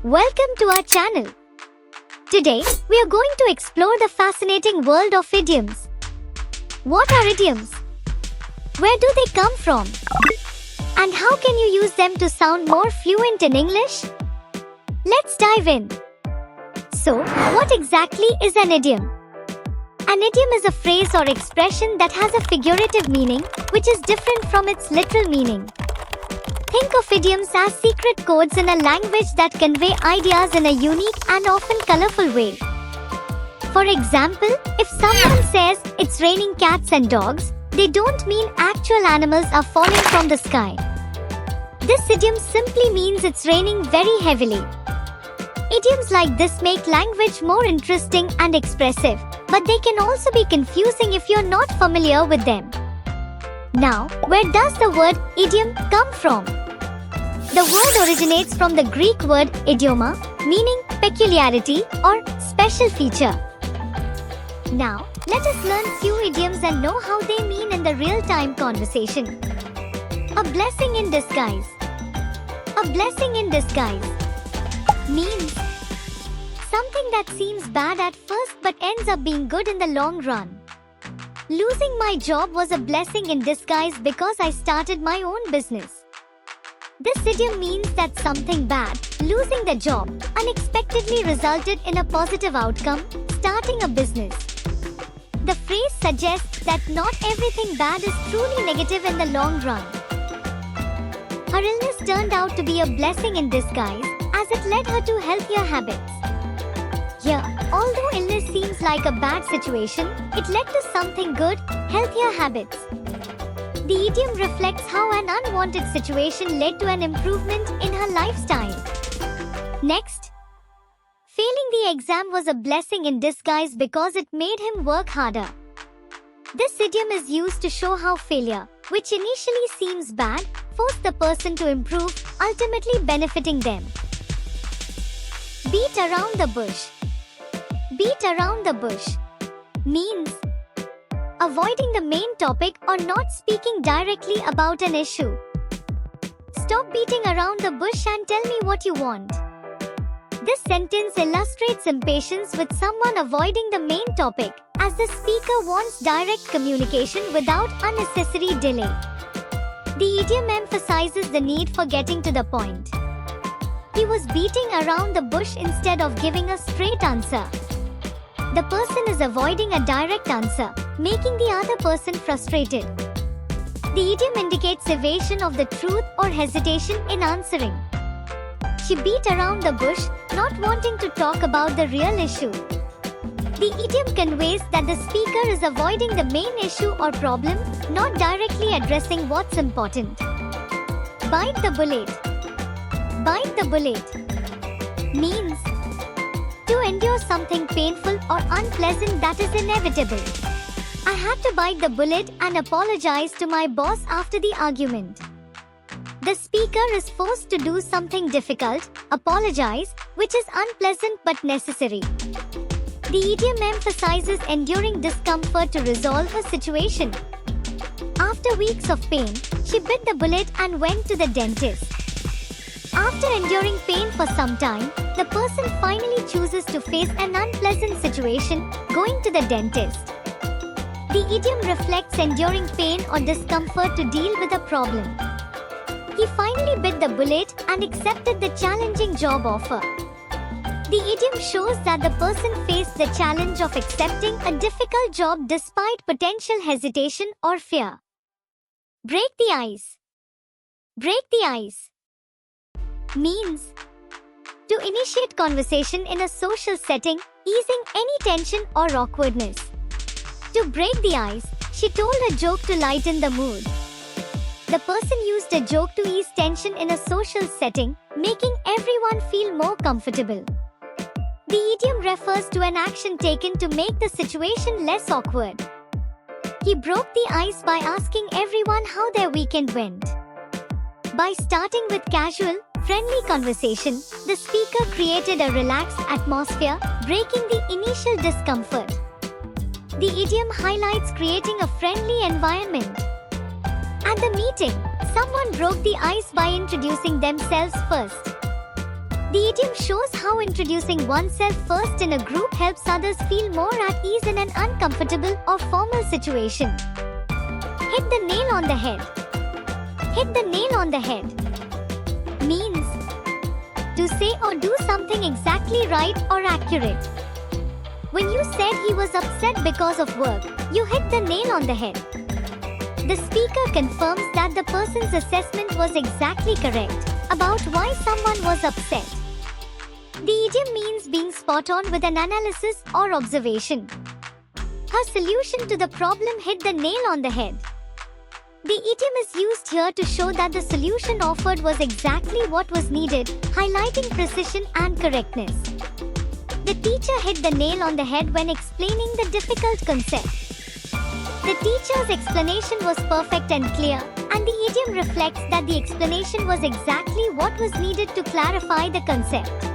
Welcome to our channel. Today, we are going to explore the fascinating world of idioms. What are idioms? Where do they come from? And how can you use them to sound more fluent in English? Let's dive in. So, what exactly is an idiom? An idiom is a phrase or expression that has a figurative meaning, which is different from its literal meaning. Think of idioms as secret codes in a language that convey ideas in a unique and often colorful way. For example, if someone says it's raining cats and dogs, they don't mean actual animals are falling from the sky. This idiom simply means it's raining very heavily. Idioms like this make language more interesting and expressive, but they can also be confusing if you're not familiar with them. Now, where does the word idiom come from? The word originates from the Greek word idioma, meaning peculiarity or special feature. Now, let us learn few idioms and know how they mean in the real-time conversation. A blessing in disguise. A blessing in disguise means something that seems bad at first but ends up being good in the long run. Losing my job was a blessing in disguise because I started my own business. This idiom means that something bad, losing the job, unexpectedly resulted in a positive outcome, starting a business. The phrase suggests that not everything bad is truly negative in the long run. Her illness turned out to be a blessing in disguise, as it led her to healthier habits. Here, although illness seems like a bad situation, it led to something good, healthier habits. The idiom reflects how an unwanted situation led to an improvement in her lifestyle. Next, failing the exam was a blessing in disguise because it made him work harder. This idiom is used to show how failure, which initially seems bad, forced the person to improve, ultimately benefiting them. Beat around the bush. Beat around the bush means avoiding the main topic or not speaking directly about an issue. Stop beating around the bush and tell me what you want. This sentence illustrates impatience with someone avoiding the main topic, as the speaker wants direct communication without unnecessary delay. The idiom emphasizes the need for getting to the point. He was beating around the bush instead of giving a straight answer. The person is avoiding a direct answer, making the other person frustrated. The idiom indicates evasion of the truth or hesitation in answering. She beat around the bush, not wanting to talk about the real issue. The idiom conveys that the speaker is avoiding the main issue or problem, not directly addressing what's important. Bite the bullet. Bite the bullet means to endure something painful or unpleasant that is inevitable. I had to bite the bullet and apologize to my boss after the argument. The speaker is forced to do something difficult, apologize, which is unpleasant but necessary. The idiom emphasizes enduring discomfort to resolve a situation. After weeks of pain, she bit the bullet and went to the dentist. After enduring pain for some time, the person finally chooses to face an unpleasant situation, going to the dentist. The idiom reflects enduring pain or discomfort to deal with a problem. He finally bit the bullet and accepted the challenging job offer. The idiom shows that the person faced the challenge of accepting a difficult job despite potential hesitation or fear. Break the ice. Break the ice means to initiate conversation in a social setting, easing any tension or awkwardness. To break the ice, she told a joke to lighten the mood. The person used a joke to ease tension in a social setting, making everyone feel more comfortable. The idiom refers to an action taken to make the situation less awkward. He broke the ice by asking everyone how their weekend went. By starting with casual, friendly conversation, the speaker created a relaxed atmosphere, breaking the initial discomfort. The idiom highlights creating a friendly environment. At the meeting, someone broke the ice by introducing themselves first. The idiom shows how introducing oneself first in a group helps others feel more at ease in an uncomfortable or formal situation. Hit the nail on the head. Hit the nail on the head means to say or do something exactly right or accurate. When you said he was upset because of work, you hit the nail on the head. The speaker confirms that the person's assessment was exactly correct about why someone was upset. The idiom means being spot on with an analysis or observation. Her solution to the problem hit the nail on the head. The idiom is used here to show that the solution offered was exactly what was needed, highlighting precision and correctness. The teacher hit the nail on the head when explaining the difficult concept. The teacher's explanation was perfect and clear, and the idiom reflects that the explanation was exactly what was needed to clarify the concept.